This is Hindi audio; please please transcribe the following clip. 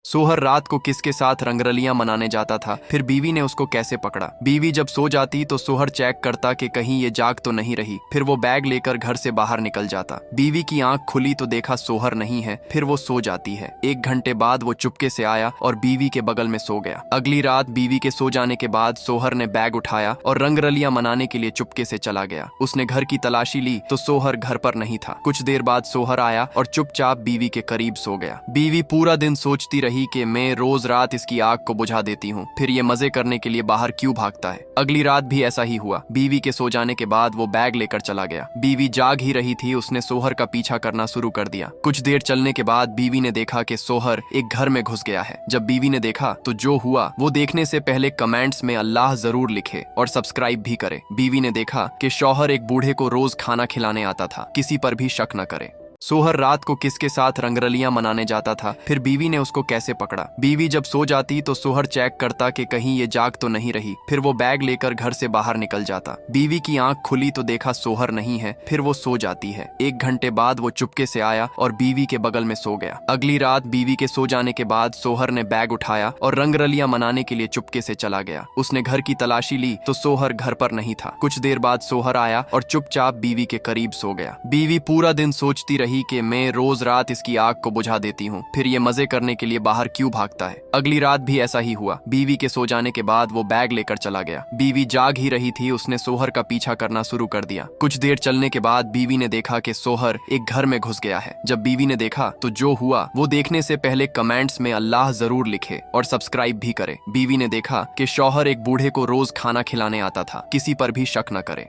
सोहर रात को किसके साथ रंगरलियां मनाने जाता था, फिर बीवी ने उसको कैसे पकड़ा। बीवी जब सो जाती तो सोहर चेक करता कि कहीं ये जाग तो नहीं रही। फिर वो बैग लेकर घर से बाहर निकल जाता। बीवी की आंख खुली तो देखा सोहर नहीं है। फिर वो सो जाती है। 1 घंटे बाद वो चुपके से आया और बीवी के बगल में सो गया। अगली रात बीवी के सो जाने के बाद सोहर ने बैग उठाया और रंगरलियां मनाने के लिए चुपके से चला गया। उसने घर की तलाशी ली तो सोहर घर पर नहीं था। कुछ देर बाद सोहर आया और चुपचाप बीवी के करीब सो गया। बीवी पूरा दिन सोचती रही कि मैं रोज रात इसकी आग को बुझा देती हूँ, फिर ये मजे करने के लिए बाहर क्यों भागता है। अगली रात भी ऐसा ही हुआ। बीवी के सो जाने के बाद वो बैग लेकर चला गया। बीवी जाग ही रही थी, उसने सोहर का पीछा करना शुरू कर दिया। कुछ देर चलने के बाद बीवी ने देखा कि सोहर एक घर में घुस गया है। जब बीवी ने देखा तो जो हुआ वो देखने से पहले कमेंट्स में अल्लाह जरूर लिखे और सब्सक्राइब भी करे। बीवी ने देखा कि शौहर एक बूढ़े को रोज खाना खिलाने आता था, किसी पर भी शक न करे। सोहर रात को किसके साथ रंगरलियां मनाने जाता था, फिर बीवी ने उसको कैसे पकड़ा। बीवी जब सो जाती तो सोहर चेक करता कि कहीं ये जाग तो नहीं रही। फिर वो बैग लेकर घर से बाहर निकल जाता। बीवी की आंख खुली तो देखा सोहर नहीं है। फिर वो सो जाती है। 1 घंटे बाद वो चुपके से आया और बीवी के बगल में सो गया। अगली रात बीवी के सो जाने के बाद सोहर ने बैग उठाया और रंगरलियां मनाने के लिए चुपके से चला गया। उसने घर की तलाशी ली तो सोहर घर पर नहीं था। कुछ देर बाद सोहर आया और चुपचाप बीवी के करीब सो गया। बीवी पूरा दिन सोचती रही कि मैं रोज रात इसकी आग को बुझा देती हूँ, फिर ये मजे करने के लिए बाहर क्यों भागता है। अगली रात भी ऐसा ही हुआ। बीवी के सो जाने के बाद वो बैग लेकर चला गया। बीवी जाग ही रही थी, उसने सोहर का पीछा करना शुरू कर दिया। कुछ देर चलने के बाद बीवी ने देखा कि सोहर एक घर में घुस गया है। जब बीवी ने देखा तो जो हुआ वो देखने से पहले कमेंट्स में अल्लाह जरूर लिखे और सब्सक्राइब भी करे। बीवी ने देखा कि शौहर एक बूढ़े को रोज खाना खिलाने आता था, किसी पर भी शक न करे।